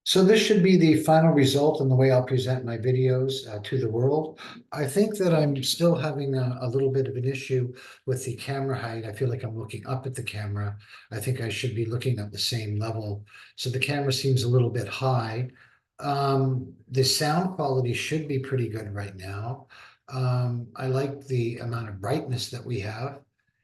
So this should be the final result in the way I'll present my videos to the world. I think that I'm still having a little bit of an issue with the camera height. I feel like I'm looking up at the camera. I think I should be looking at the same level. So the camera seems a little bit high. The sound quality should be pretty good right now. I like the amount of brightness that we have,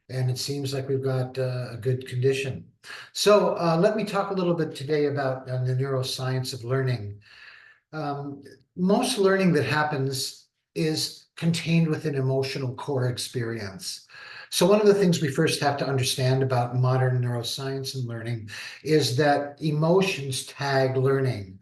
and it seems like we've got a good condition. So let me talk a little bit today about the neuroscience of learning. Um, Most learning that happens is contained within emotional core experience. So one of the things we first have to understand about modern neuroscience and learning is that emotions tag learning.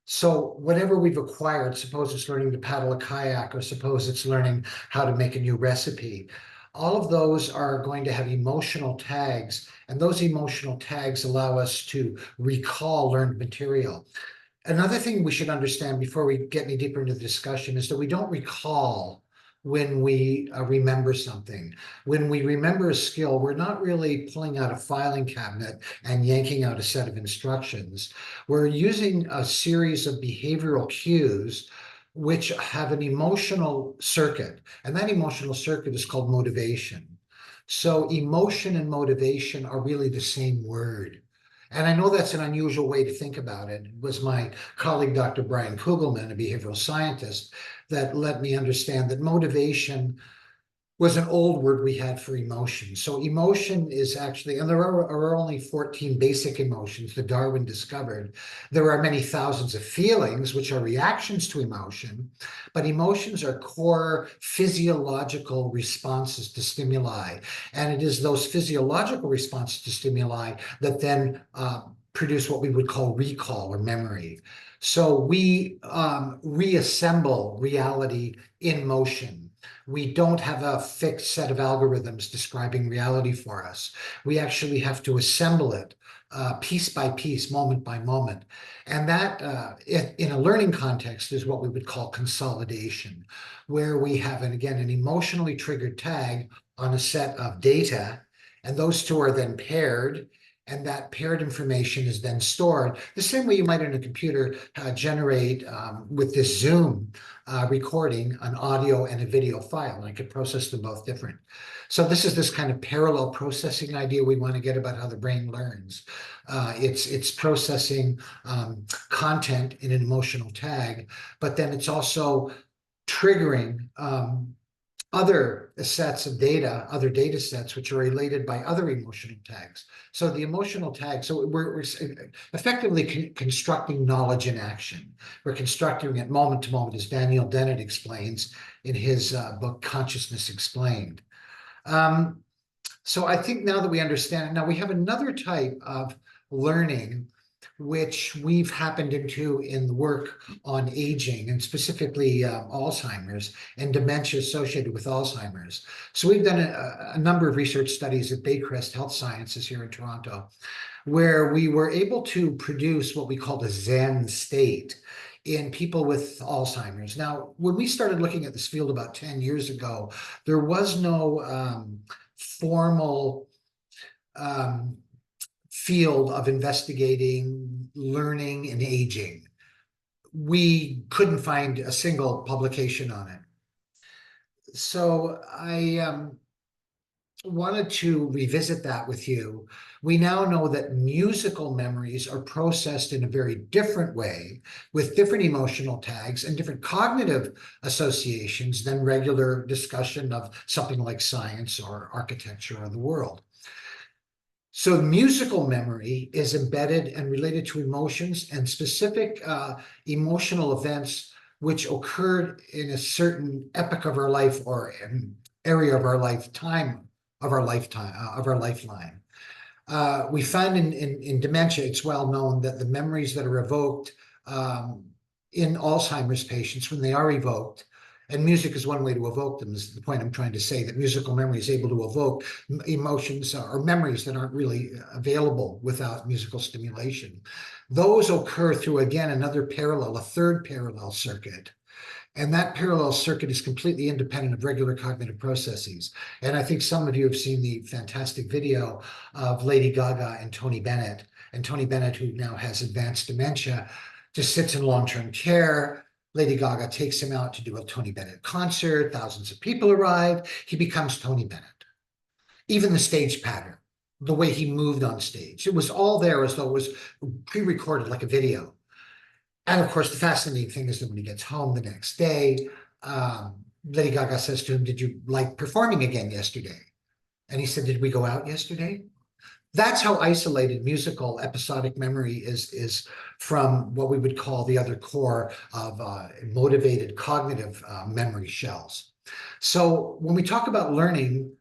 So whatever we've acquired, suppose it's learning to paddle a kayak, or suppose it's learning how to make a new recipe, all of those are going to have emotional tags, and those emotional tags allow us to recall learned material. Another thing we should understand before we get any deeper into the discussion is that we don't recall when we remember something. When we remember a skill, we're not really pulling out a filing cabinet and yanking out a set of instructions. We're using a series of behavioral cues which have an emotional circuit, and that emotional circuit is called motivation. So emotion and motivation are really the same word. And I know that's an unusual way to think about it. It was my colleague, Dr. Brian Kugelman, a behavioral scientist, that let me understand that motivation was an old word we had for emotion. So emotion is actually, and there are only 14 basic emotions that Darwin discovered. There are many thousands of feelings, which are reactions to emotion, but emotions are core physiological responses to stimuli. And it is those physiological responses to stimuli that then produce what we would call recall or memory. So we reassemble reality in motion. We don't have a fixed set of algorithms describing reality for us. We actually have to assemble it piece by piece, moment by moment. And that, in a learning context, is what we would call consolidation, where we have, and again, an emotionally triggered tag on a set of data, and those two are then paired, and that paired information is then stored the same way you might in a computer generate with this Zoom recording an audio and a video file, and I could process them both different. So this is this kind of parallel processing idea we want to get about how the brain learns. It's processing content in an emotional tag, but then it's also triggering other sets of data, other data sets, which are related by other emotional tags. So the emotional tag, so we're effectively constructing knowledge in action. We're constructing it moment to moment, as Daniel Dennett explains in his book, Consciousness Explained. So I think now that we understand it, now we have another type of learning which we've happened into in the work on aging, and specifically Alzheimer's and dementia associated with Alzheimer's. So we've done a number of research studies at Baycrest Health Sciences here in Toronto, where we were able to produce what we called a Zen state in people with Alzheimer's. Now, when we started looking at this field about 10 years ago, there was no formal field of investigating learning and aging. We couldn't find a single publication on it. So I wanted to revisit that with you. We now know that musical memories are processed in a very different way with different emotional tags and different cognitive associations than regular discussion of something like science or architecture or the world. So musical memory is embedded and related to emotions and specific emotional events which occurred in a certain epoch of our life or area of our lifetime, of our lifeline. We find in dementia, it's well known that the memories that are evoked in Alzheimer's patients, when they are evoked, and music is one way to evoke them, is the point I'm trying to say, that musical memory is able to evoke emotions or memories that aren't really available without musical stimulation. Those occur through, again, another parallel, a third parallel circuit. And that parallel circuit is completely independent of regular cognitive processes. And I think some of you have seen the fantastic video of Lady Gaga and Tony Bennett, who now has advanced dementia, just sits in long-term care. Lady Gaga takes him out to do a Tony Bennett concert. Thousands of people arrive. He becomes Tony Bennett. Even the stage pattern, the way he moved on stage, it was all there as though it was pre-recorded like a video. And of course, the fascinating thing is that when he gets home the next day, Lady Gaga says to him, "Did you like performing again yesterday?" And he said, "Did we go out yesterday?" That's how isolated musical episodic memory is from what we would call the other core of motivated cognitive memory shells. So when we talk about learning,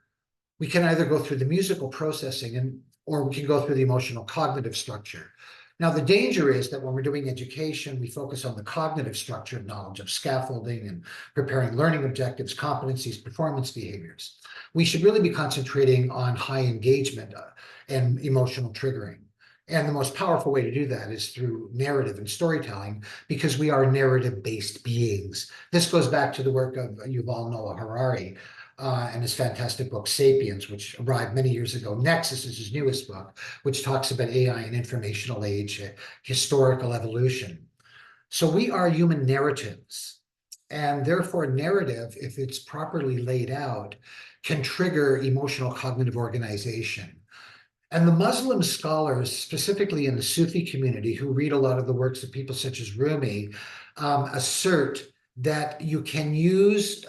we can either go through the musical processing or we can go through the emotional cognitive structure. Now, the danger is that when we're doing education, we focus on the cognitive structure of knowledge of scaffolding and preparing learning objectives, competencies, performance behaviors. We should really be concentrating on high engagement and emotional triggering. And the most powerful way to do that is through narrative and storytelling, because we are narrative-based beings. This goes back to the work of Yuval Noah Harari, and his fantastic book, Sapiens, which arrived many years ago. Nexus is his newest book, which talks about AI and informational age, historical evolution. So we are human narratives. And therefore, narrative, if it's properly laid out, can trigger emotional cognitive organization. And the Muslim scholars, specifically in the Sufi community, who read a lot of the works of people such as Rumi, assert that you can use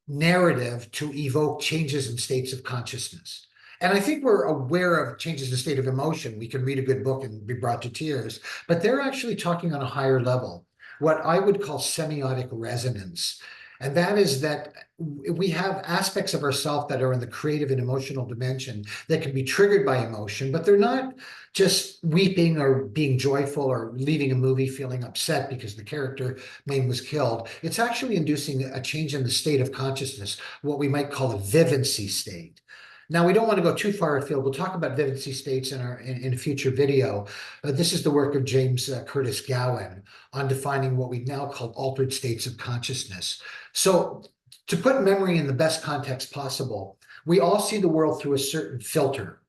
narrative to evoke changes in states of consciousness. And I think we're aware of changes in state of emotion. We can read a good book and be brought to tears, but they're actually talking on a higher level, what I would call semiotic resonance. And that is that we have aspects of ourselves that are in the creative and emotional dimension that can be triggered by emotion, but they're not just weeping or being joyful or leaving a movie feeling upset because the character name was killed. It's actually inducing a change in the state of consciousness, what we might call a vivency state. Now, we don't want to go too far afield. We'll talk about vivency states in a future video. This is the work of James Curtis Gowan on defining what we now call altered states of consciousness. So to put memory in the best context possible, we all see the world through a certain filter.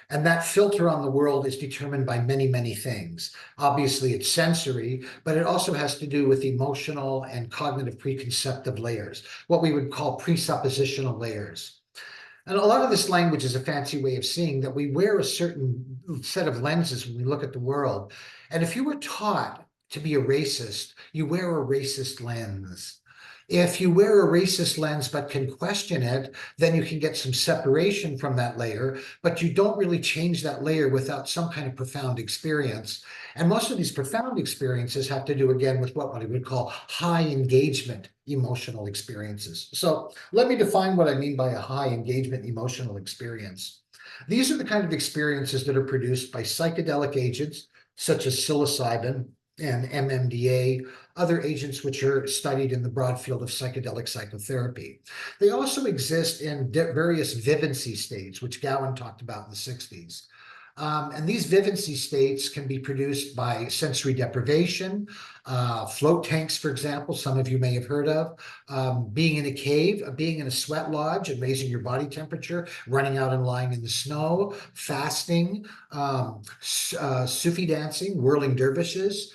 And that filter on the world is determined by many, many things. Obviously, it's sensory, but it also has to do with emotional and cognitive preconceptive layers, what we would call presuppositional layers. And a lot of this language is a fancy way of saying that we wear a certain set of lenses when we look at the world. And if you were taught to be a racist, you wear a racist lens. If you wear a racist lens but can question it, then you can get some separation from that layer, but you don't really change that layer without some kind of profound experience. And most of these profound experiences have to do, again, with what we would call high engagement emotional experiences. So let me define what I mean by a high engagement emotional experience. These are the kind of experiences that are produced by psychedelic agents, such as psilocybin and MMDA, other agents which are studied in the broad field of psychedelic psychotherapy. They also exist in various vivency states, which Gowan talked about in the 60s. And these vivency states can be produced by sensory deprivation, float tanks, for example, some of you may have heard of, being in a cave, being in a sweat lodge and raising your body temperature, running out and lying in the snow, fasting, Sufi dancing, whirling dervishes.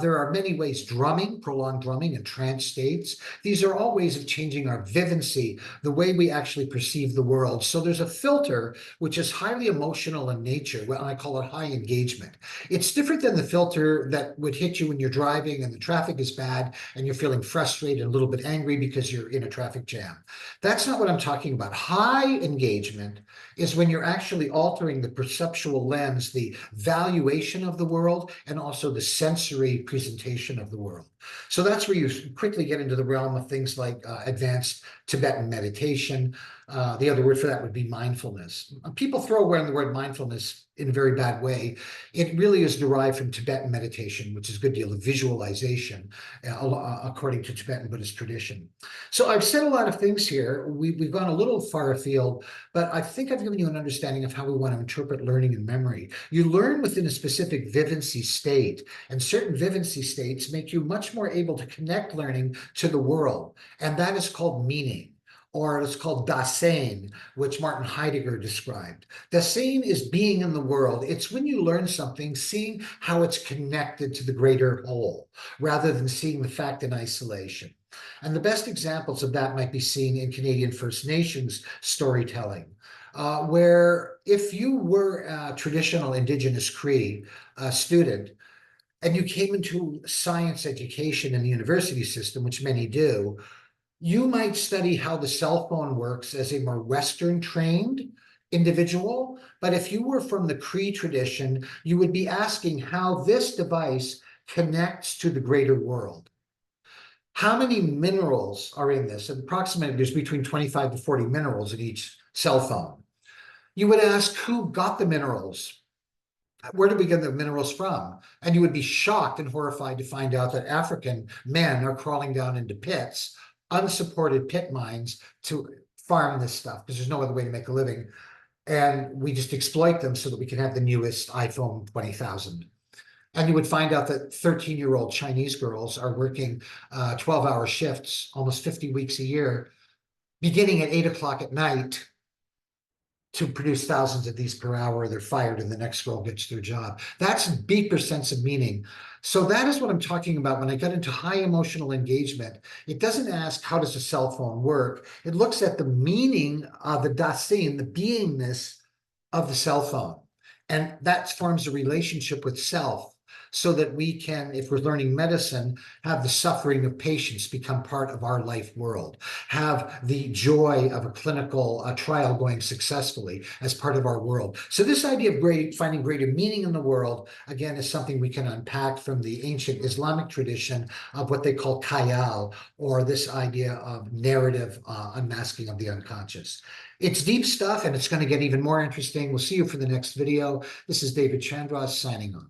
There are many ways: drumming, prolonged drumming, and trance states. These are all ways of changing our vivency, the way we actually perceive the world. So there's a filter which is highly emotional in nature, and I call it high engagement. It's different than the filter that would hit you when you're driving and the traffic is bad and you're feeling frustrated and a little bit angry because you're in a traffic jam. That's not what I'm talking about. High engagement is when you're actually altering the perceptual lens, the valuation of the world, and also the sensory presentation of the world. So that's where you quickly get into the realm of things like advanced Tibetan meditation. The other word for that would be mindfulness. People throw around the word mindfulness in a very bad way. It really is derived from Tibetan meditation, which is a good deal of visualization, according to Tibetan Buddhist tradition. So I've said a lot of things here. We've gone a little far afield, but I think I've given you an understanding of how we want to interpret learning and memory. You learn within a specific vivency state, and certain vivency states make you much more able to connect learning to the world, and that is called meaning. or it's called Dasein, which Martin Heidegger described. Dasein is being in the world. It's when you learn something, seeing how it's connected to the greater whole, rather than seeing the fact in isolation. And the best examples of that might be seen in Canadian First Nations storytelling, where if you were a traditional Indigenous Cree student, and you came into science education in the university system, which many do, you might study how the cell phone works as a more Western trained individual. But if you were from the Cree tradition, you would be asking how this device connects to the greater world. How many minerals are in this? Approximately, there's between 25 to 40 minerals in each cell phone. You would ask who got the minerals? Where did we get the minerals from? And you would be shocked and horrified to find out that African men are crawling down into pits, unsupported pit mines, to farm this stuff because there's no other way to make a living. And we just exploit them so that we can have the newest iPhone 20,000. And you would find out that 13-year-old Chinese girls are working 12-hour shifts, almost 50 weeks a year, beginning at 8 o'clock at night, to produce thousands of these per hour. They're fired and the next girl gets their job. That's a deeper sense of meaning. So that is what I'm talking about when I get into high emotional engagement. It doesn't ask, how does a cell phone work? It looks at the meaning of the dasein, the beingness of the cell phone. And that forms a relationship with self, so that we can, if we're learning medicine, have the suffering of patients become part of our life world, have the joy of a clinical trial going successfully as part of our world. So this idea of finding greater meaning in the world, again, is something we can unpack from the ancient Islamic tradition of what they call khayal, or this idea of narrative unmasking of the unconscious. It's deep stuff, and it's going to get even more interesting. We'll see you for the next video. This is David Chandras signing off.